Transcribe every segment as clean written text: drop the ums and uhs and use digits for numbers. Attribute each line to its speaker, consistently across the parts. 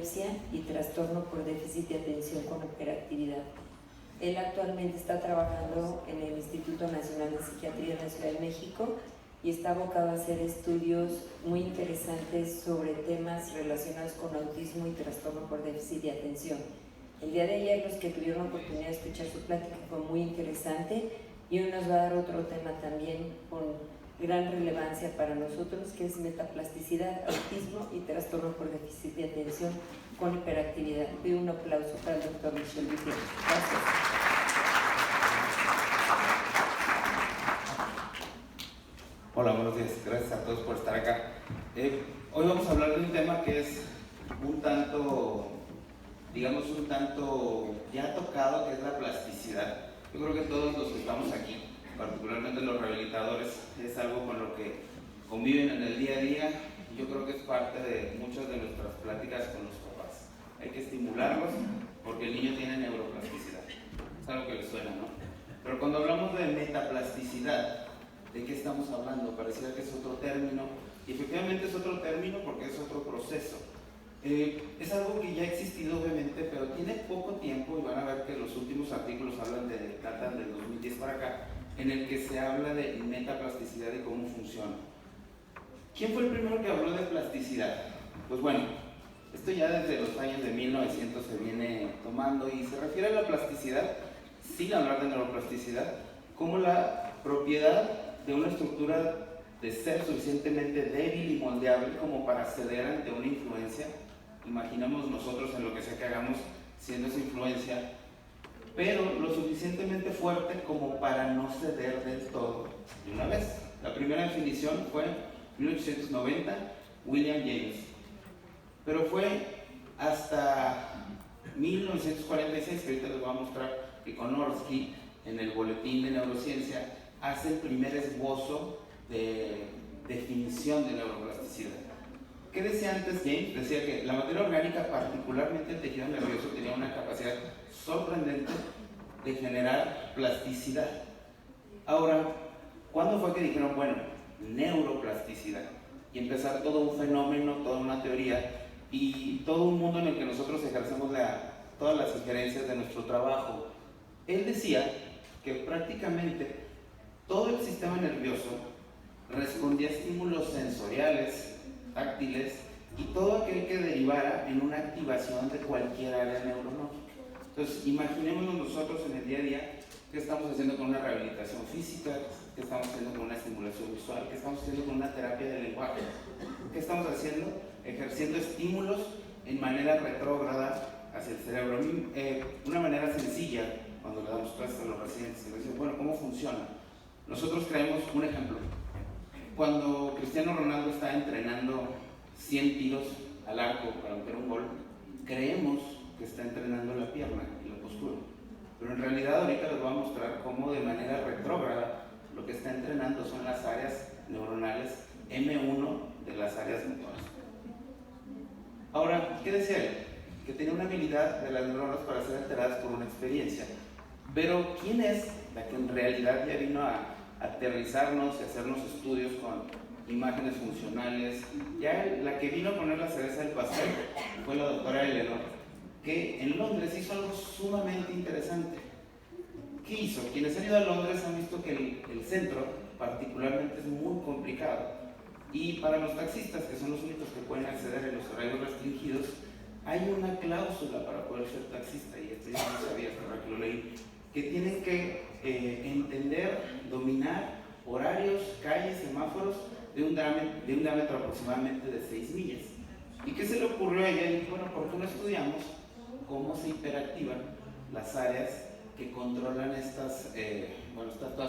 Speaker 1: epilepsia y trastorno por déficit de atención con hiperactividad. Él actualmente está trabajando en el Instituto Nacional de Psiquiatría de la Ciudad de México y está abocado a hacer estudios muy interesantes sobre temas relacionados con autismo y trastorno por déficit de atención. El día de ayer, los que tuvieron la oportunidad de escuchar su plática, fue muy interesante, y hoy nos va a dar otro tema también con gran relevancia para nosotros, que es metaplasticidad, autismo y trastorno por déficit de atención con hiperactividad. Pido un aplauso para el doctor Michel Gutiérrez. Gracias.
Speaker 2: Hola, buenos días. Gracias a todos por estar acá. Hoy vamos a hablar de un tema que es un tanto ya tocado, que es la plasticidad. Yo creo que todos los que estamos aquí, particularmente los rehabilitadores, es algo con lo que conviven en el día a día. Yo creo que es parte de muchas de nuestras pláticas con los papás. Hay que estimularlos porque el niño tiene neuroplasticidad. Es algo que les suena, ¿no? Pero cuando hablamos de metaplasticidad, ¿de qué estamos hablando? Pareciera que es otro término, y efectivamente es otro término porque es otro proceso. Es algo que ya ha existido obviamente, pero tiene poco tiempo, y van a ver que los últimos artículos datan del 2010 para acá, en el que se habla de metaplasticidad y cómo funciona. ¿Quién fue el primero que habló de plasticidad? Pues bueno, esto ya desde los años de 1900 se viene tomando, y se refiere a la plasticidad, sin hablar de neuroplasticidad, como la propiedad de una estructura de ser suficientemente débil y moldeable como para ceder ante una influencia. Imaginemos nosotros en lo que sea que hagamos siendo esa influencia, pero lo suficientemente fuerte como para no ceder del todo de una vez. La primera definición fue en 1890, William James, pero fue hasta 1946, que ahorita les voy a mostrar, que Konorsky en el Boletín de Neurociencia hace el primer esbozo de definición de neuroplasticidad. ¿Qué decía antes James? Decía que la materia orgánica, particularmente el tejido nervioso, tenía una capacidad sorprendente de generar plasticidad. Ahora, ¿cuándo fue que dijeron, bueno, neuroplasticidad? Y empezar todo un fenómeno, toda una teoría y todo un mundo en el que nosotros ejercemos todas las injerencias de nuestro trabajo. Él decía que prácticamente todo el sistema nervioso respondía a estímulos sensoriales, táctiles y todo aquel que derivara en una activación de cualquier área neurológica. Entonces, imaginémonos nosotros en el día a día qué estamos haciendo con una rehabilitación física, qué estamos haciendo con una estimulación visual, qué estamos haciendo con una terapia de lenguaje, qué estamos haciendo ejerciendo estímulos en manera retrógrada hacia el cerebro. Una manera sencilla, cuando le damos clases a los residentes, les dicen, bueno, ¿cómo funciona? Nosotros creemos un ejemplo. Cuando Cristiano Ronaldo está entrenando 100 tiros al arco para meter un gol, creemos que está entrenando la pierna y la postura. Pero en realidad ahorita les voy a mostrar cómo de manera retrógrada lo que está entrenando son las áreas neuronales M1 de las áreas motoras. Ahora, ¿qué decía él? Que tenía una habilidad de las neuronas para ser alteradas por una experiencia. Pero ¿quién es la que en realidad ya vino a aterrizarnos y hacernos estudios con imágenes funcionales? Ya la que vino a poner la cereza del pastel fue la doctora Eleanor, que en Londres hizo algo sumamente interesante. ¿Qué hizo? Quienes han ido a Londres han visto que el centro particularmente es muy complicado, y para los taxistas, que son los únicos que pueden acceder en los horarios restringidos, hay una cláusula para poder ser taxista, y esto ya no sabía hasta que lo leí, que tienen que entender, dominar horarios, calles, semáforos de un diámetro aproximadamente de 6 millas. ¿Y qué se le ocurrió a ella? Y dijo, bueno, ¿por qué no estudiamos cómo se hiperactivan las áreas que controlan todas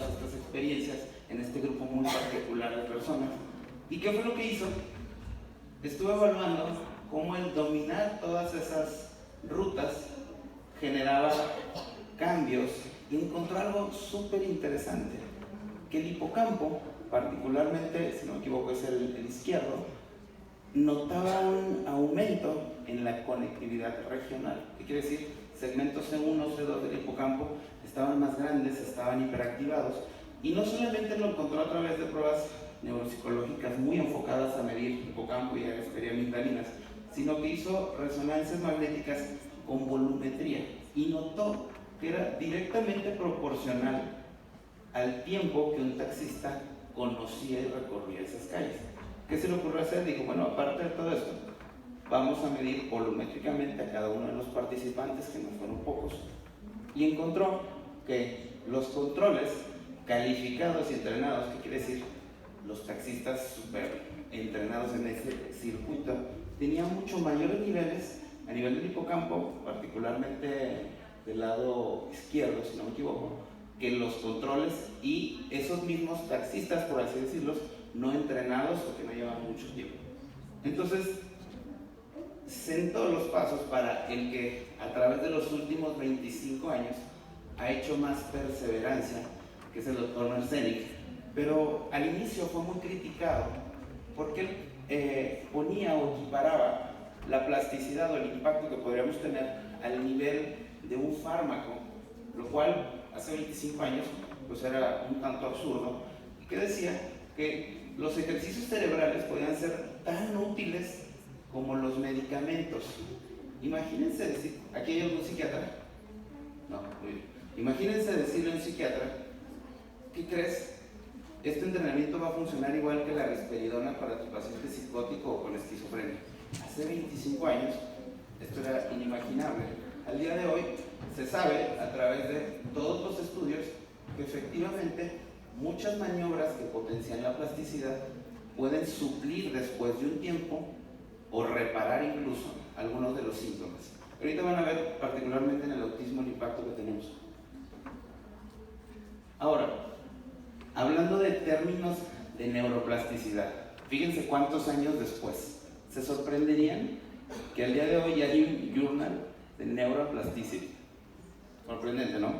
Speaker 2: estas experiencias en este grupo muy particular de personas? ¿Y qué fue lo que hizo? Estuve evaluando cómo el dominar todas esas rutas generaba cambios, y encontró algo súper interesante, que el hipocampo, particularmente, si no me equivoco es el izquierdo, notaba un aumento en la conectividad regional. ¿Qué quiere decir? Segmentos C1, C2 del hipocampo estaban más grandes, estaban hiperactivados, y no solamente lo encontró a través de pruebas neuropsicológicas muy enfocadas a medir hipocampo y áreas periamigdalinas, sino que hizo resonancias magnéticas con volumetría y notó que era directamente proporcional al tiempo que un taxista conocía y recorría esas calles. ¿Qué se le ocurrió hacer? Dijo, bueno, aparte de todo esto, vamos a medir volumétricamente a cada uno de los participantes, que no fueron pocos, y encontró que los controles calificados y entrenados, ¿qué quiere decir? Los taxistas súper entrenados en ese circuito, tenían mucho mayores niveles a nivel del hipocampo, particularmente del lado izquierdo, si no me equivoco, que los controles y esos mismos taxistas, por así decirlo, no entrenados o que no llevan mucho tiempo. Entonces, sentó los pasos para el que a través de los últimos 25 años ha hecho más perseverancia, que es el doctor Merzenich, pero al inicio fue muy criticado porque él ponía o equiparaba la plasticidad o el impacto que podríamos tener al nivel de un fármaco, lo cual hace 25 años pues era un tanto absurdo, y que decía que los ejercicios cerebrales podían ser tan útiles como los medicamentos. Imagínense decir, ¿aquí hay algún psiquiatra? No, muy bien. Imagínense decirle a un psiquiatra, ¿qué crees? Este entrenamiento va a funcionar igual que la risperidona para tu paciente psicótico o con esquizofrenia. Hace 25 años esto era inimaginable. Al día de hoy se sabe a través de todos los estudios que efectivamente muchas maniobras que potencian la plasticidad pueden suplir después de un tiempo o reparar incluso algunos de los síntomas. Ahorita van a ver particularmente en el autismo el impacto que tenemos. Ahora, hablando de términos de neuroplasticidad, fíjense cuántos años después. Se sorprenderían que al día de hoy ya hay un journal de neuroplasticity. Sorprendente, ¿no?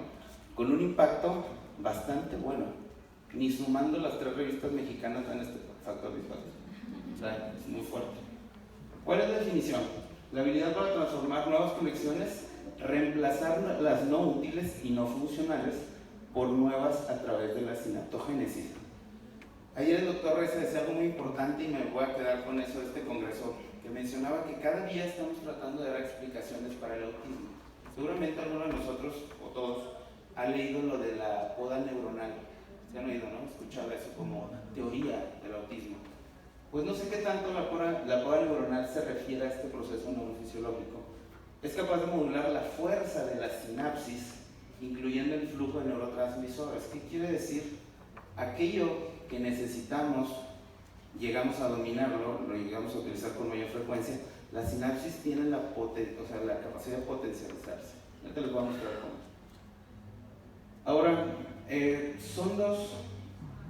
Speaker 2: Con un impacto bastante bueno. Ni sumando las 3 revistas mexicanas dan este factor de impacto. O sea, es muy fuerte. ¿Cuál es la definición? La habilidad para transformar nuevas conexiones, reemplazar las no útiles y no funcionales por nuevas a través de la sinaptogénesis. Ayer el doctor Reza decía algo muy importante y me voy a quedar con eso de este congreso, que mencionaba que cada día estamos tratando de dar explicaciones para el autismo. Seguramente alguno de nosotros, o todos, ha leído lo de la poda neuronal. ¿Se han oído, no? Escuchado eso como teoría del autismo. Pues no sé qué tanto la poda neuronal se refiere a este proceso neurofisiológico. Es capaz de modular la fuerza de la sinapsis, incluyendo el flujo de neurotransmisores. ¿Qué quiere decir? Aquello que necesitamos, llegamos a dominarlo, lo llegamos a utilizar con mayor frecuencia, la sinapsis tiene la capacidad de potencializarse. Ahorita les voy a mostrar cómo. Ahora, son 2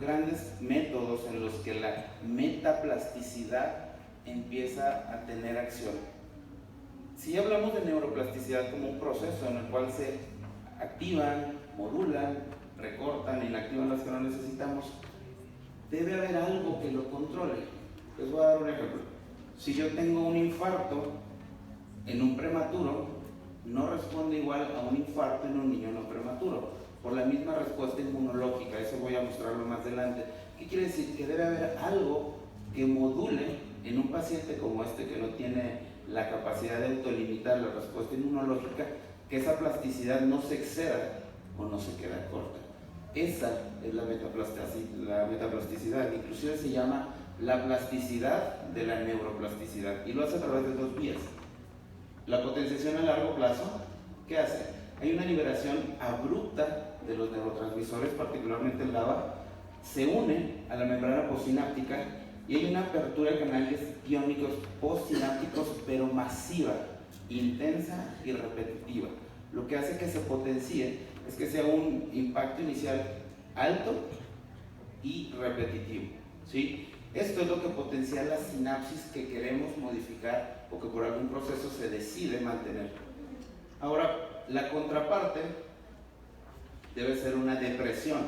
Speaker 2: grandes métodos en los que la metaplasticidad empieza a tener acción. Si hablamos de neuroplasticidad como un proceso en el cual se activan, modulan, recortan, inactivan las que no necesitamos, debe haber algo que lo controle. Les voy a dar un ejemplo. Si yo tengo un infarto en un prematuro, no responde igual a un infarto en un niño no prematuro, por la misma respuesta inmunológica. Eso voy a mostrarlo más adelante. ¿Qué quiere decir? Que debe haber algo que module en un paciente como este, que no tiene la capacidad de autolimitar la respuesta inmunológica, que esa plasticidad no se exceda o no se quede corta. Esa es la metaplasticidad, inclusive se llama la plasticidad de la neuroplasticidad, y lo hace a través de 2 vías. La potenciación a largo plazo, ¿qué hace? Hay una liberación abrupta de los neurotransmisores, particularmente el GABA, se une a la membrana postsináptica y hay una apertura de canales iónicos postsinápticos, pero masiva, intensa y repetitiva. Lo que hace que se potencie es que sea un impacto inicial alto y repetitivo, ¿sí? Esto es lo que potencia la sinapsis que queremos modificar o que por algún proceso se decide mantener. Ahora, la contraparte debe ser una depresión,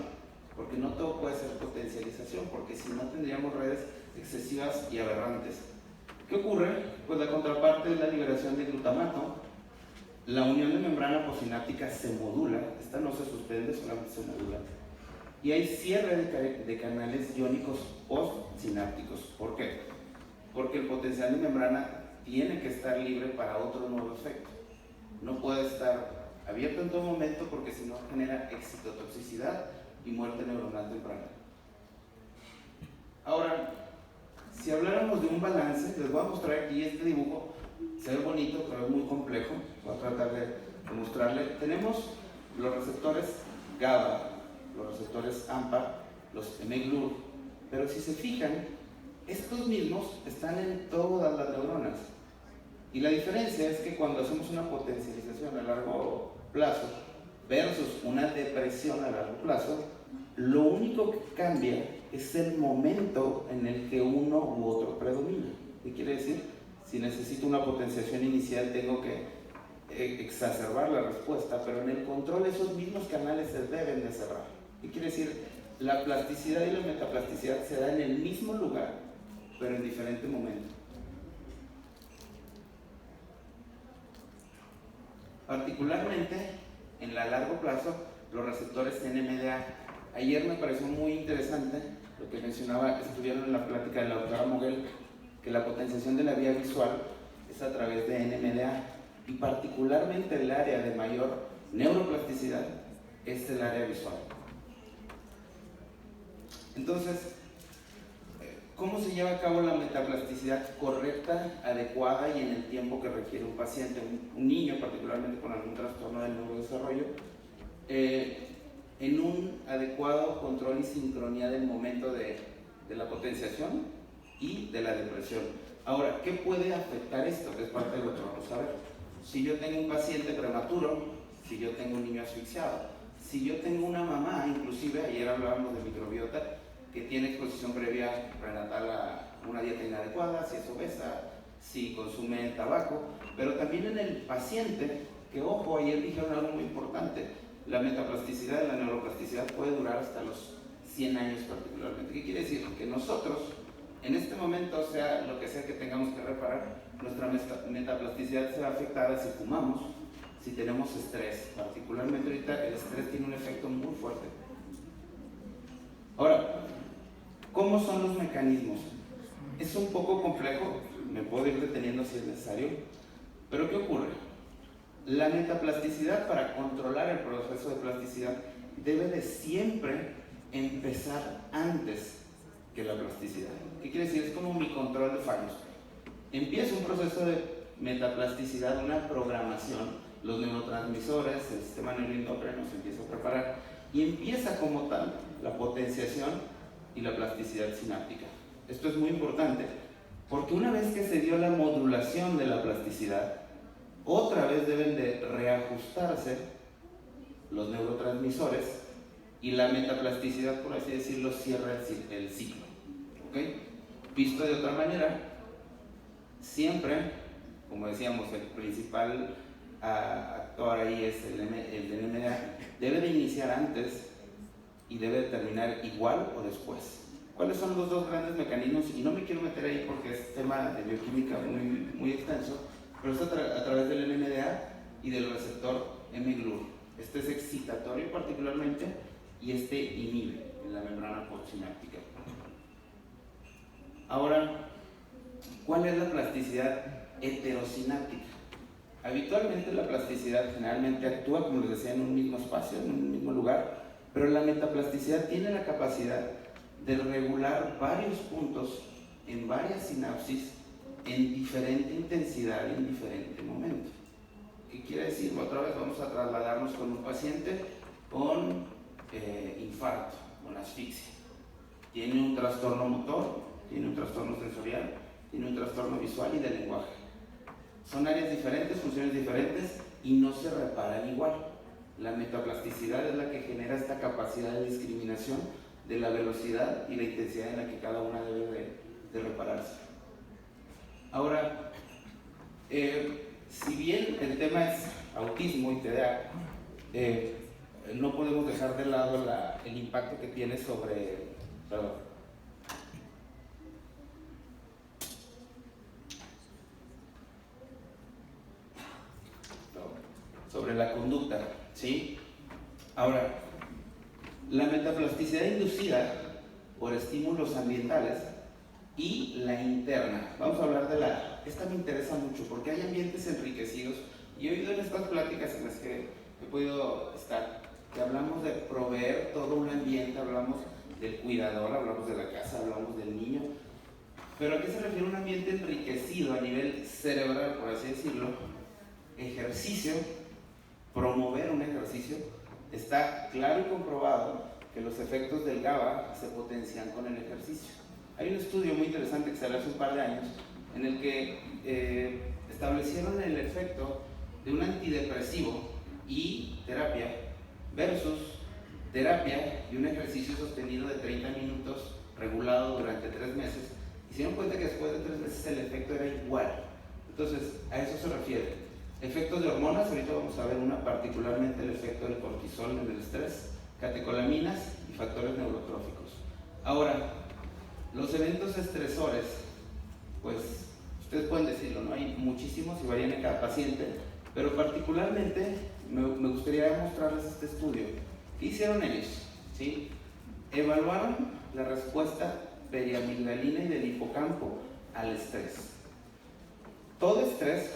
Speaker 2: porque no todo puede ser potencialización, porque si no tendríamos redes excesivas y aberrantes. ¿Qué ocurre? Pues la contraparte es la liberación de glutamato. La unión de membrana postsináptica se modula, esta no se suspende, solamente se modula. Y hay cierre de canales iónicos postsinápticos. ¿Por qué? Porque el potencial de membrana tiene que estar libre para otro nuevo efecto. No puede estar abierto en todo momento porque si no genera excitotoxicidad y muerte neuronal temprana. Ahora, si habláramos de un balance, les voy a mostrar aquí este dibujo. Se ve bonito, pero es muy complejo. Voy a tratar de mostrarle. Tenemos los receptores GABA, los receptores AMPA, los mGlu, pero si se fijan, estos mismos están en todas las neuronas. Y la diferencia es que cuando hacemos una potencialización a largo plazo versus una depresión a largo plazo, lo único que cambia es el momento en el que uno u otro predomina. ¿Qué quiere decir? Si necesito una potenciación inicial, tengo que exacerbar la respuesta, pero en el control esos mismos canales se deben de cerrar. ¿Qué quiere decir? La plasticidad y la metaplasticidad se dan en el mismo lugar, pero en diferente momento. Particularmente en la largo plazo, los receptores NMDA. Ayer me pareció muy interesante lo que mencionaba, estuvieron en la plática de la doctora Moguel, que la potenciación de la vía visual es a través de NMDA, y particularmente el área de mayor neuroplasticidad es el área visual. Entonces, ¿cómo se lleva a cabo la metaplasticidad correcta, adecuada y en el tiempo que requiere un paciente, un niño particularmente con algún trastorno del neurodesarrollo? En un adecuado control y sincronía del momento de la potenciación y de la depresión. Ahora, ¿qué puede afectar esto? Que es parte de lo que vamos a ver. Si yo tengo un paciente prematuro, si yo tengo un niño asfixiado, si yo tengo una mamá, inclusive ayer hablábamos de microbiota, que tiene exposición previa prenatal a una dieta inadecuada, si es obesa, si consume tabaco, pero también en el paciente, que ojo, ayer dijeron algo muy importante, la metaplasticidad y la neuroplasticidad puede durar hasta los 100 años particularmente. ¿Qué quiere decir? Que nosotros, en este momento, sea lo que sea que tengamos que reparar, nuestra metaplasticidad se va afectada si fumamos, si tenemos estrés. Particularmente ahorita el estrés tiene un efecto muy fuerte. Ahora, ¿cómo son los mecanismos? Es un poco complejo, me puedo ir deteniendo si es necesario, pero ¿qué ocurre? La metaplasticidad, para controlar el proceso de plasticidad, debe de siempre empezar antes que la plasticidad. ¿Qué quiere decir? Es como mi control de fallos. Empieza un proceso de metaplasticidad, una programación, los neurotransmisores, el sistema neuroendocrino se empieza a preparar y empieza como tal la potenciación y la plasticidad sináptica. Esto es muy importante porque una vez que se dio la modulación de la plasticidad, otra vez deben de reajustarse los neurotransmisores y la metaplasticidad, por así decirlo, cierra el ciclo. ¿Okay? Visto de otra manera, siempre, como decíamos, el principal actor ahí es el NMDA, debe de iniciar antes y debe de terminar igual o después. ¿Cuáles son los dos grandes mecanismos? Y no me quiero meter ahí porque es tema de bioquímica muy, muy extenso, pero es a través del NMDA y del receptor mGlu. Este es excitatorio particularmente y este inhibe en la membrana postsináptica. Ahora, ¿cuál es la plasticidad heterosináptica? Habitualmente la plasticidad generalmente actúa, como les decía, en un mismo espacio, en un mismo lugar, pero la metaplasticidad tiene la capacidad de regular varios puntos en varias sinapsis en diferente intensidad y en diferente momento. ¿Qué quiere decir? Otra vez vamos a trasladarnos con un paciente con infarto, con asfixia. Tiene un trastorno motor, tiene un trastorno sensorial, tiene un trastorno visual y de lenguaje. Son áreas diferentes, funciones diferentes y no se reparan igual. La metaplasticidad es la que genera esta capacidad de discriminación de la velocidad y la intensidad en la que cada una debe de repararse. Ahora, si bien el tema es autismo y TDA, no podemos dejar de lado el impacto que tiene sobre la conducta, ¿sí? Ahora, la metaplasticidad inducida por estímulos ambientales y la interna. Vamos a hablar de la esta me interesa mucho porque hay ambientes enriquecidos y he oído en estas pláticas en las que he podido estar, que hablamos de proveer todo un ambiente, hablamos del cuidador, hablamos de la casa, hablamos del niño, pero ¿a qué se refiere un ambiente enriquecido a nivel cerebral, por así decirlo? Ejercicio, promover un ejercicio, está claro y comprobado que los efectos del GABA se potencian con el ejercicio. Hay un estudio muy interesante que salió hace un par de años en el que establecieron el efecto de un antidepresivo y terapia versus terapia y un ejercicio sostenido de 30 minutos regulado durante 3 meses. Y se dieron cuenta que después de 3 meses el efecto era igual. Entonces, a eso se refiere. Efectos de hormonas, ahorita vamos a ver una, particularmente el efecto del cortisol en el estrés, catecolaminas y factores neurotróficos. Ahora, los eventos estresores, pues ustedes pueden decirlo, ¿no? Hay muchísimos y varían en cada paciente, pero particularmente me gustaría mostrarles este estudio. ¿Qué hicieron ellos? ¿Sí? Evaluaron la respuesta periamigdalina y del hipocampo al estrés. Todo estrés,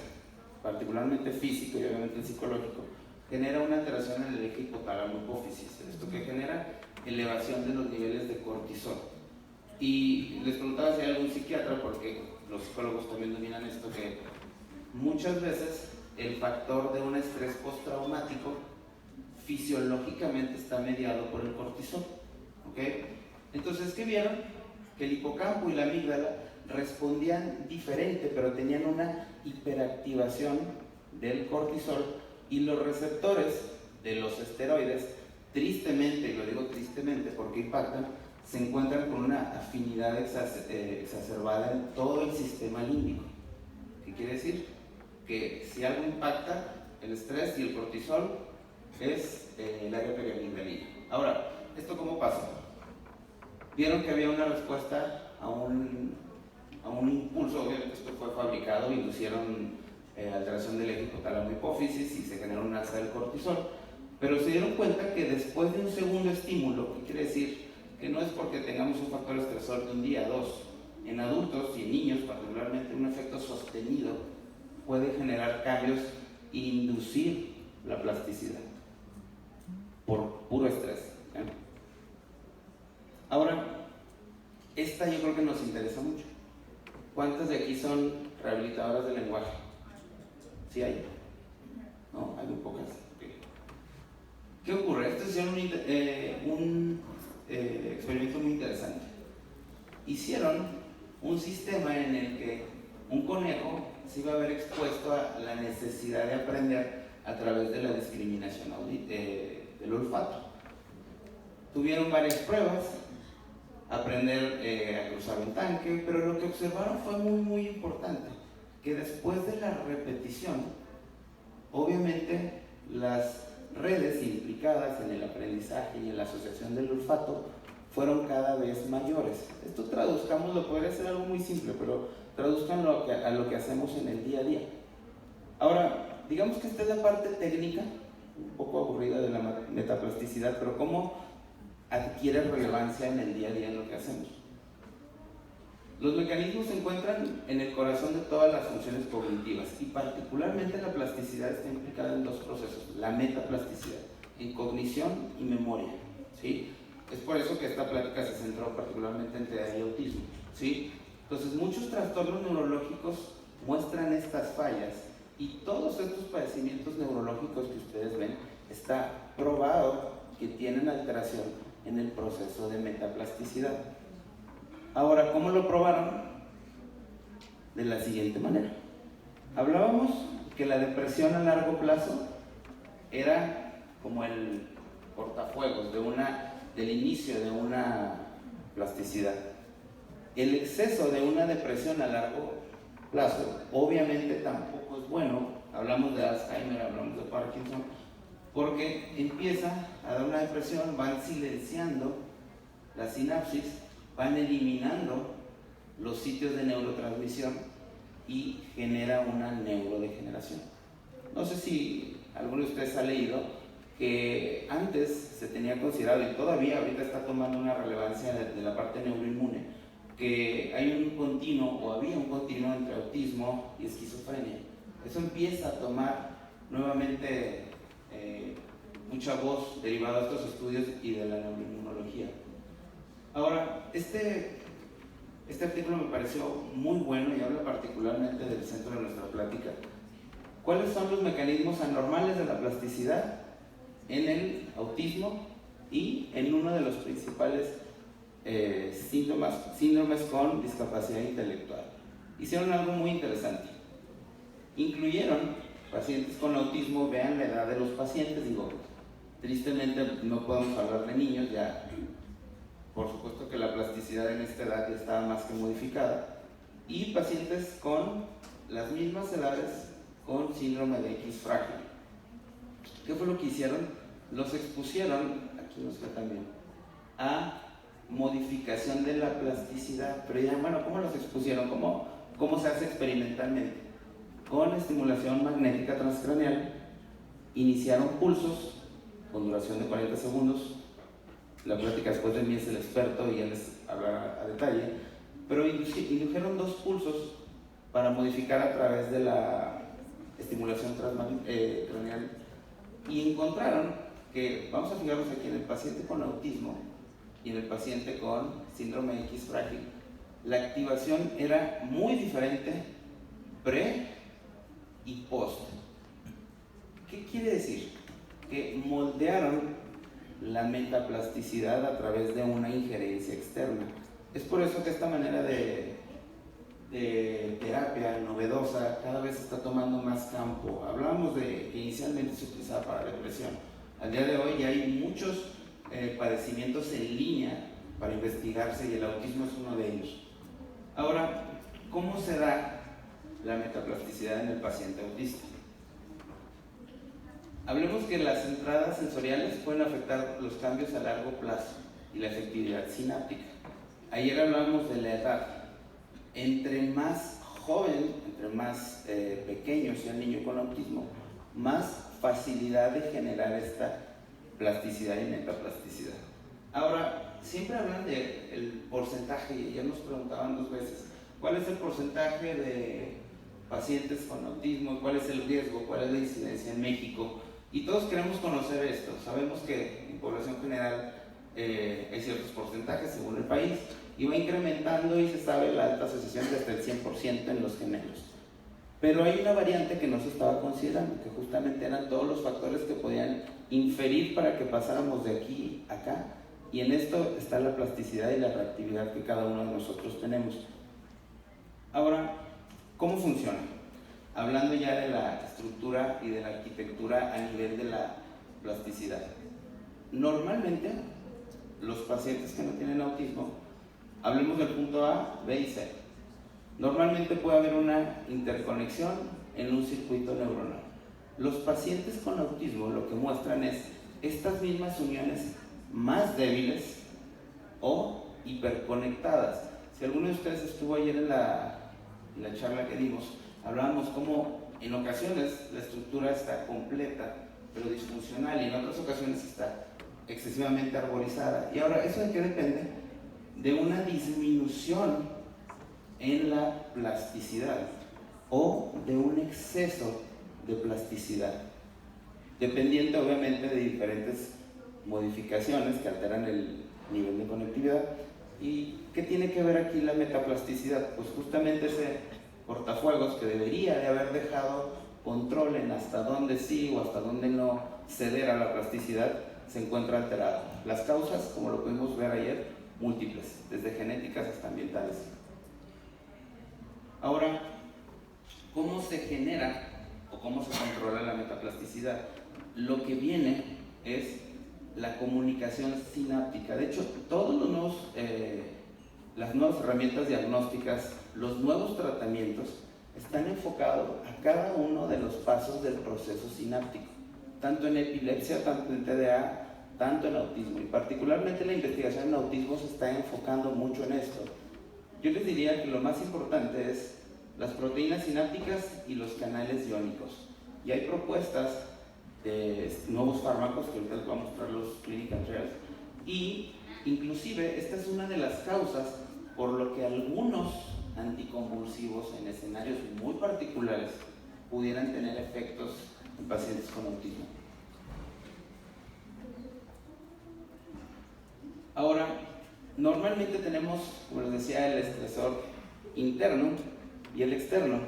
Speaker 2: particularmente físico y obviamente psicológico, genera una alteración en el eje hipotálamo-hipófisis, esto que genera elevación de los niveles de cortisol. Y les preguntaba si hay algún psiquiatra, porque los psicólogos también dominan esto, que muchas veces el factor de un estrés postraumático fisiológicamente está mediado por el cortisol. ¿Okay? Entonces, ¿qué vieron? Que el hipocampo y la amígdala respondían diferente, pero tenían una hiperactivación del cortisol, y los receptores de los esteroides, tristemente, y lo digo tristemente porque impactan, se encuentran con una afinidad exacerbada en todo el sistema límbico. ¿Qué quiere decir? Que si algo impacta el estrés y el cortisol es el área periamigdalina. Ahora, ¿esto cómo pasa? Vieron que había una respuesta a un impulso, obviamente esto fue fabricado, inducieron alteración del eje hipotálamo-hipófisis y se generó un alza del cortisol, pero se dieron cuenta que después de un segundo estímulo, ¿qué quiere decir? Que no es porque tengamos un factor estresor de un día, dos, en adultos y en niños particularmente, un efecto sostenido puede generar cambios e inducir la plasticidad por puro estrés. ¿Eh? Ahora, esta yo creo que nos interesa mucho. ¿Cuántas de aquí son rehabilitadoras del lenguaje? ¿Sí hay? No, hay muy pocas. Okay. ¿Qué ocurre? Esto es un experimento muy interesante. Hicieron un sistema en el que un conejo se iba a ver expuesto a la necesidad de aprender a través de la discriminación del olfato. Tuvieron varias pruebas, aprender a cruzar un tanque, pero lo que observaron fue muy importante, que después de la repetición, obviamente las redes implicadas en el aprendizaje y en la asociación del olfato fueron cada vez mayores. Esto traduzcámoslo, podría ser algo muy simple, pero traduzcanlo a lo que hacemos en el día a día. Ahora, digamos que esta es la parte técnica, un poco aburrida de la metaplasticidad, pero ¿cómo adquiere relevancia en el día a día en lo que hacemos? Los mecanismos se encuentran en el corazón de todas las funciones cognitivas y particularmente la plasticidad está implicada en dos procesos, la metaplasticidad, en cognición y memoria, ¿sí? Es por eso que esta plática se centró particularmente en TDAH y autismo, ¿sí? Entonces muchos trastornos neurológicos muestran estas fallas y todos estos padecimientos neurológicos que ustedes ven está probado que tienen alteración en el proceso de metaplasticidad. Ahora, ¿cómo lo probaron? De la siguiente manera. Hablábamos que la depresión a largo plazo era como el cortafuegos del inicio de una plasticidad. El exceso de una depresión a largo plazo obviamente tampoco es bueno. Hablamos de Alzheimer, hablamos de Parkinson, porque empieza a dar una depresión, van silenciando la sinapsis, van eliminando los sitios de neurotransmisión y genera una neurodegeneración. No sé si alguno de ustedes ha leído que antes se tenía considerado, y todavía ahorita está tomando una relevancia de la parte neuroinmune, que hay un continuo, o había un continuo entre autismo y esquizofrenia. Eso empieza a tomar nuevamente mucha voz derivada de estos estudios y de la neuroinmunología. Ahora, este artículo me pareció muy bueno y habla particularmente del centro de nuestra plática. ¿Cuáles son los mecanismos anormales de la plasticidad en el autismo y en uno de los principales síndromes con discapacidad intelectual? Hicieron algo muy interesante. Incluyeron pacientes con autismo, vean la edad de los pacientes, digo, tristemente no podemos hablar de niños, ya por supuesto que la plasticidad en esta edad ya estaba más que modificada, y pacientes con las mismas edades con síndrome de X frágil. ¿Qué fue lo que hicieron? Los expusieron, aquí nos ve también, a modificación de la plasticidad. Pero ya, bueno, ¿cómo los expusieron? ¿Cómo se hace experimentalmente? Con estimulación magnética transcraneal, iniciaron pulsos con duración de 40 segundos. La plática después de mí es el experto y él les hablará a detalle, pero indujeron 2 pulsos para modificar a través de la estimulación transcraneal y encontraron que, vamos a fijarnos aquí, en el paciente con autismo y en el paciente con síndrome X frágil, la activación era muy diferente pre y post. ¿Qué quiere decir? Que moldearon la metaplasticidad a través de una injerencia externa. Es por eso que esta manera de terapia novedosa cada vez está tomando más campo. Hablábamos de que inicialmente se utilizaba para la depresión. Al día de hoy ya hay muchos padecimientos en línea para investigarse y el autismo es uno de ellos. Ahora, ¿cómo se da la metaplasticidad en el paciente autista? Hablemos que las entradas sensoriales pueden afectar los cambios a largo plazo y la efectividad sináptica. Ayer hablábamos de la edad. Entre más joven, entre más pequeño sea el niño con autismo, más facilidad de generar esta plasticidad y metaplasticidad. Ahora, siempre hablan del porcentaje, y ya nos preguntaban 2 veces, ¿cuál es el porcentaje de pacientes con autismo? ¿Cuál es el riesgo? ¿Cuál es la incidencia en México? Y todos queremos conocer esto. Sabemos que en población general hay ciertos porcentajes según el país y va incrementando y se sabe la alta asociación de hasta el 100% en los gemelos. Pero hay una variante que no se estaba considerando, que justamente eran todos los factores que podían inferir para que pasáramos de aquí a acá. Y en esto está la plasticidad y la reactividad que cada uno de nosotros tenemos. Ahora, ¿cómo funciona? Hablando ya de la estructura y de la arquitectura a nivel de la plasticidad. Normalmente, los pacientes que no tienen autismo, hablemos del punto A, B y C. Normalmente puede haber una interconexión en un circuito neuronal. Los pacientes con autismo lo que muestran es estas mismas uniones más débiles o hiperconectadas. Si alguno de ustedes estuvo ayer en la charla que dimos, hablábamos cómo en ocasiones la estructura está completa, pero disfuncional, y en otras ocasiones está excesivamente arborizada. Y ahora, ¿eso de qué depende? De una disminución en la plasticidad o de un exceso de plasticidad, dependiente obviamente de diferentes modificaciones que alteran el nivel de conectividad. ¿Y qué tiene que ver aquí la metaplasticidad? Pues justamente ese cortafuegos que debería de haber dejado control en hasta dónde sí o hasta dónde no ceder a la plasticidad, se encuentra alterado. Las causas, como lo pudimos ver ayer, múltiples, desde genéticas hasta ambientales. Ahora, ¿cómo se genera o cómo se controla la metaplasticidad? Lo que viene es la comunicación sináptica. De hecho, todos los nuevos, las nuevas herramientas diagnósticas, los nuevos tratamientos están enfocados a cada uno de los pasos del proceso sináptico, tanto en epilepsia, tanto en TDA, tanto en autismo, y particularmente la investigación en autismo se está enfocando mucho en esto. Yo les diría que lo más importante es las proteínas sinápticas y los canales iónicos, y hay propuestas de nuevos fármacos que ahorita les voy a mostrar los clinical trials, y inclusive esta es una de las causas por lo que algunos anticonvulsivos en escenarios muy particulares pudieran tener efectos en pacientes con autismo. Ahora, normalmente tenemos, como les decía, el estresor interno y el externo,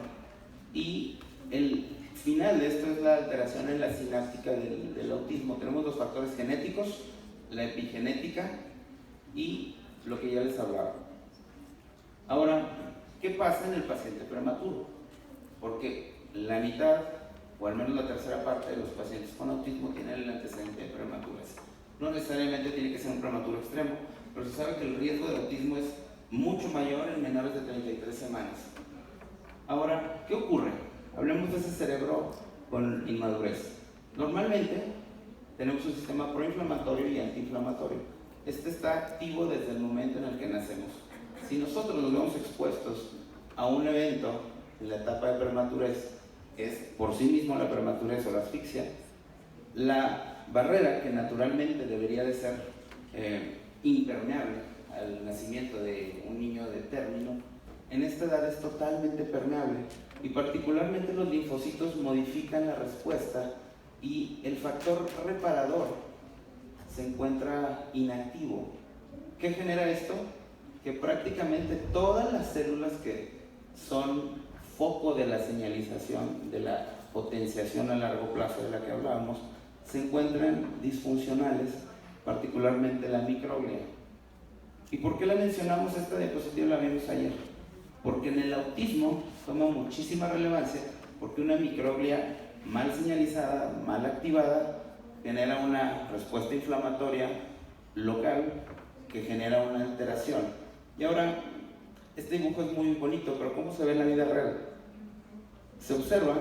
Speaker 2: y el final de esto es la alteración en la sináptica del autismo. Tenemos los factores genéticos, la epigenética y lo que ya les hablaba. Ahora, ¿qué pasa en el paciente prematuro? Porque la mitad, o al menos la tercera parte de los pacientes con autismo tienen el antecedente de prematurez. No necesariamente tiene que ser un prematuro extremo, pero se sabe que el riesgo de autismo es mucho mayor en menores de 33 semanas. Ahora, ¿qué ocurre? Hablemos de ese cerebro con inmadurez. Normalmente tenemos un sistema proinflamatorio y antiinflamatorio. Este está activo desde el momento en el que nacemos. Si nosotros nos vemos expuestos a un evento en la etapa de prematurez, que es por sí mismo la prematurez o la asfixia, la barrera que naturalmente debería de ser impermeable al nacimiento de un niño de término, en esta edad es totalmente permeable, y particularmente los linfocitos modifican la respuesta y el factor reparador se encuentra inactivo. ¿Qué genera esto? Que prácticamente todas las células que son foco de la señalización, de la potenciación a largo plazo de la que hablábamos, se encuentran disfuncionales, particularmente la microglia. ¿Y por qué la mencionamos? Esta diapositiva la vimos ayer. Porque en el autismo toma muchísima relevancia, porque una microglia mal señalizada, mal activada, genera una respuesta inflamatoria local que genera una alteración. Y ahora, este dibujo es muy bonito, pero ¿cómo se ve en la vida real? Se observa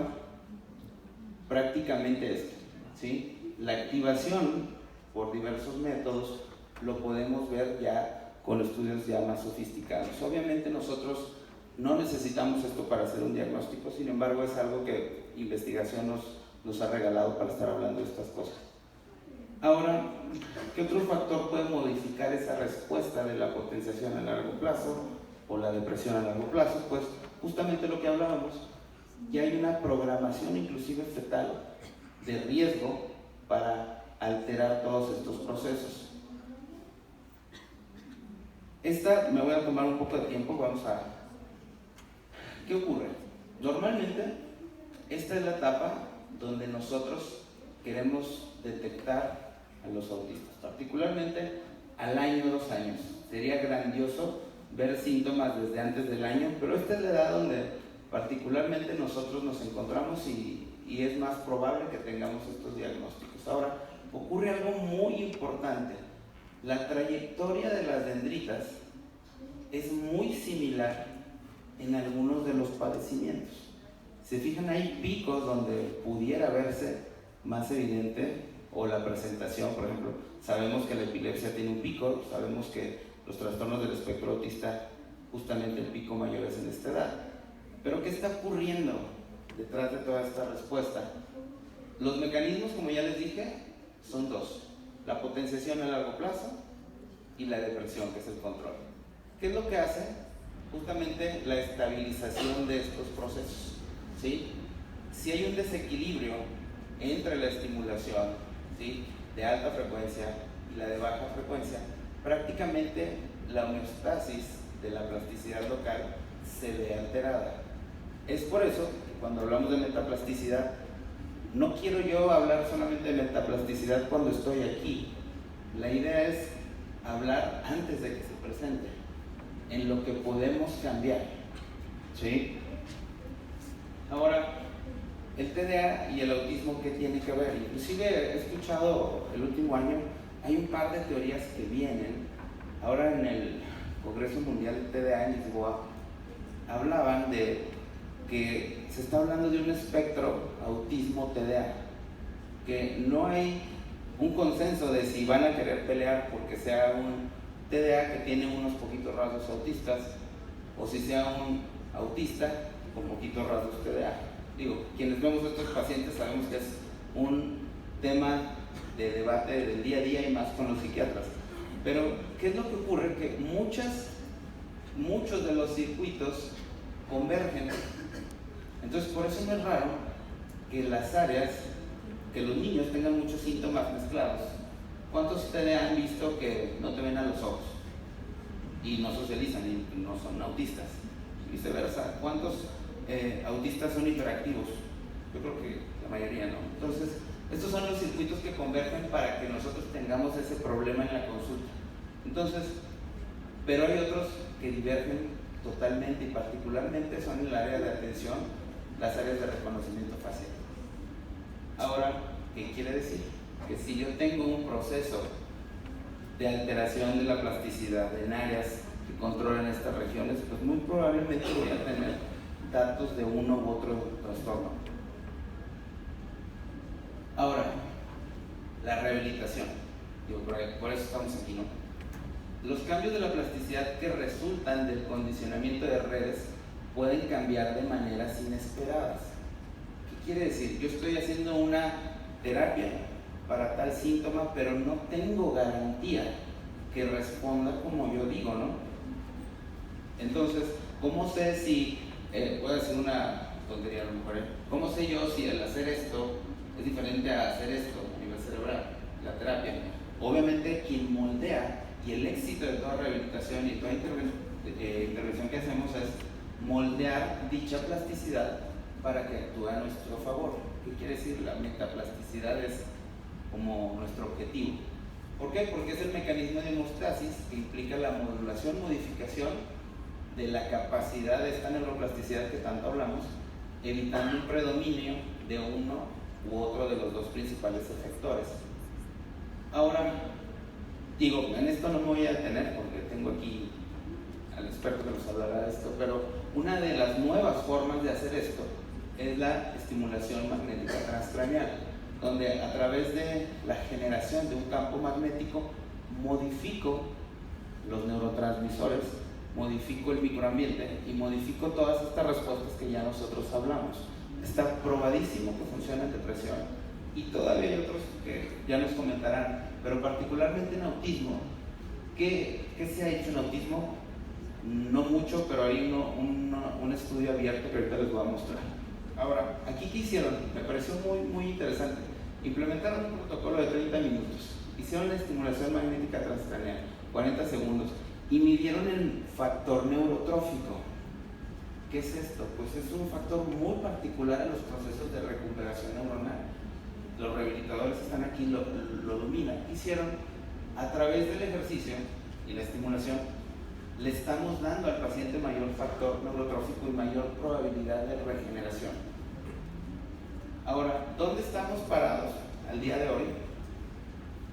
Speaker 2: prácticamente esto, ¿sí? La activación por diversos métodos lo podemos ver ya con estudios ya más sofisticados. Obviamente nosotros no necesitamos esto para hacer un diagnóstico, sin embargo es algo que investigación nos ha regalado para estar hablando de estas cosas. Ahora, ¿qué otro factor puede modificar esa respuesta de la potenciación a largo plazo o la depresión a largo plazo? Pues justamente lo que hablábamos, ya hay una programación inclusive fetal de riesgo para alterar todos estos procesos. Me voy a tomar un poco de tiempo, ¿qué ocurre? Normalmente, esta es la etapa donde nosotros queremos detectar a los autistas, particularmente al año, 2 años. Sería grandioso ver síntomas desde antes del año, pero esta es la edad donde particularmente nosotros nos encontramos y es más probable que tengamos estos diagnósticos. Ahora, ocurre algo muy importante. La trayectoria de las dendritas es muy similar en algunos de los padecimientos. Se fijan, hay picos donde pudiera verse más evidente, o la presentación, por ejemplo, sabemos que la epilepsia tiene un pico, sabemos que los trastornos del espectro autista, justamente el pico mayor es en esta edad. Pero ¿qué está ocurriendo detrás de toda esta respuesta? Los mecanismos, como ya les dije, son 2: la potenciación a largo plazo y la depresión, que es el control. ¿Qué es lo que hace? Justamente la estabilización de estos procesos, ¿sí? Si hay un desequilibrio entre la estimulación, ¿sí?, de alta frecuencia y la de baja frecuencia, prácticamente la homeostasis de la plasticidad local se ve alterada. Es por eso que cuando hablamos de metaplasticidad, no quiero yo hablar solamente de metaplasticidad cuando estoy aquí. La idea es hablar antes de que se presente, en lo que podemos cambiar, ¿sí? Ahora, el TDA y el autismo, ¿qué tiene que ver? Inclusive he escuchado el último año, hay un par de teorías que vienen. Ahora en el Congreso Mundial de TDA en Lisboa, hablaban de que se está hablando de un espectro autismo-TDA, que no hay un consenso de si van a querer pelear porque sea un TDA que tiene unos poquitos rasgos autistas, o si sea un autista con poquitos rasgos TDA. Digo, quienes vemos a estos pacientes sabemos que es un tema de debate del día a día y más con los psiquiatras. Pero, ¿qué es lo que ocurre? Que muchas muchos de los circuitos convergen. Entonces, por eso no es raro que las áreas, que los niños tengan muchos síntomas mezclados. ¿Cuántos de ustedes han visto que no te ven a los ojos y no socializan y no son autistas? Y viceversa. ¿Cuántos autistas son hiperactivos? Yo creo que la mayoría no. Entonces, estos son los circuitos que convergen para que nosotros tengamos ese problema en la consulta. Entonces, pero hay otros que divergen totalmente y particularmente son en el área de atención, las áreas de reconocimiento facial. Ahora, ¿qué quiere decir? Que si yo tengo un proceso de alteración de la plasticidad en áreas que controlan estas regiones, pues muy probablemente voy a tener datos de uno u otro trastorno. Ahora, la rehabilitación. Digo, por eso estamos aquí, ¿no? Los cambios de la plasticidad que resultan del condicionamiento de redes pueden cambiar de maneras inesperadas. ¿Qué quiere decir? Yo estoy haciendo una terapia para tal síntoma, pero no tengo garantía que responda como yo digo, ¿no? Entonces, ¿cómo sé si, voy a hacer una tontería a lo mejor, ¿cómo sé yo si al hacer esto es diferente a hacer esto a nivel cerebral, la terapia? Obviamente quien moldea, y el éxito de toda rehabilitación y toda intervención que hacemos es moldear dicha plasticidad para que actúe a nuestro favor. ¿Qué quiere decir? La metaplasticidad es como nuestro objetivo. ¿Por qué? Porque es el mecanismo de homeostasis que implica la modulación, modificación de la capacidad de esta neuroplasticidad que tanto hablamos, evitando un predominio de uno u otro de los dos principales efectores. Ahora, digo, en esto no me voy a detener porque tengo aquí al experto que nos hablará de esto, pero una de las nuevas formas de hacer esto es la estimulación magnética transcraneal, donde a través de la generación de un campo magnético modifico los neurotransmisores, modifico el microambiente y modifico todas estas respuestas que ya nosotros hablamos. Está probadísimo que funciona en depresión y todavía hay otros que ya nos comentarán, pero particularmente en autismo. ¿Qué se ha hecho en autismo? No mucho, pero hay un estudio abierto que ahorita les voy a mostrar. Ahora, aquí ¿qué hicieron? Me pareció muy interesante. Implementaron un protocolo de 30 minutos, hicieron la estimulación magnética transcraneal, 40 segundos, y midieron el factor neurotrófico. ¿Qué es esto? Pues es un factor muy particular en los procesos de recuperación neuronal. Los rehabilitadores que están aquí lo dominan. Hicieron, a través del ejercicio y la estimulación, le estamos dando al paciente mayor factor neurotrófico y mayor probabilidad de regeneración. Ahora, ¿dónde estamos parados al día de hoy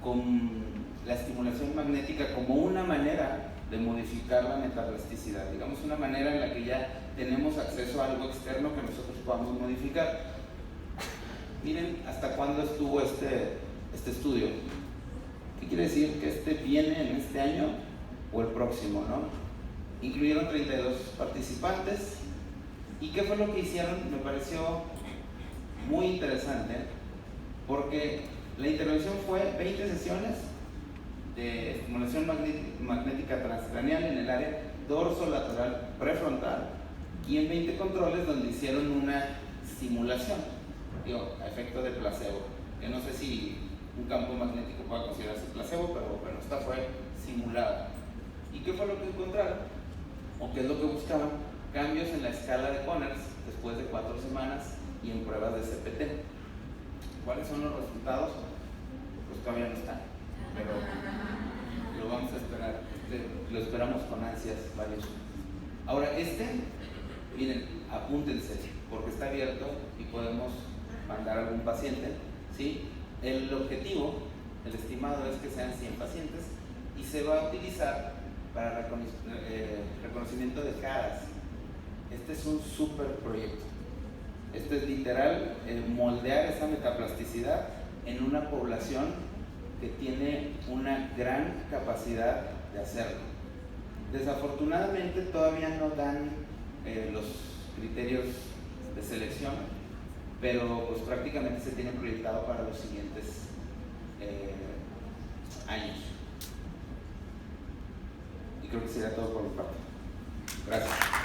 Speaker 2: con la estimulación magnética como una manera de modificar la metaplasticidad? Digamos, una manera en la que ya tenemos acceso a algo externo que nosotros podamos modificar. Miren hasta cuándo estuvo este estudio. ¿Qué quiere decir? Que este viene en este año o el próximo, ¿no? Incluyeron 32 participantes. ¿Y qué fue lo que hicieron? Me pareció muy interesante, porque la intervención fue 20 sesiones de estimulación magnética transcraneal en el área dorsolateral prefrontal y en 20 controles donde hicieron una simulación, digo, a efecto de placebo, que no sé si un campo magnético pueda considerarse placebo, pero bueno, esta fue simulada. ¿Y qué fue lo que encontraron? ¿O qué es lo que buscaban? Cambios en la escala de Conners después de 4 semanas y en pruebas de CPT. ¿Cuáles son los resultados? Pues todavía no están, pero lo vamos a esperar, lo esperamos con ansias varios. Ahora miren, apúntense, porque está abierto y podemos mandar a algún paciente, ¿sí? El objetivo, el estimado es que sean 100 pacientes y se va a utilizar para reconocimiento de caras. Este es un súper proyecto. Esto es literal moldear esa metaplasticidad en una población que tiene una gran capacidad de hacerlo. Desafortunadamente todavía no dan los criterios de selección, pero pues prácticamente se tiene proyectado para los siguientes años. Y creo que sería todo por mi parte. Gracias.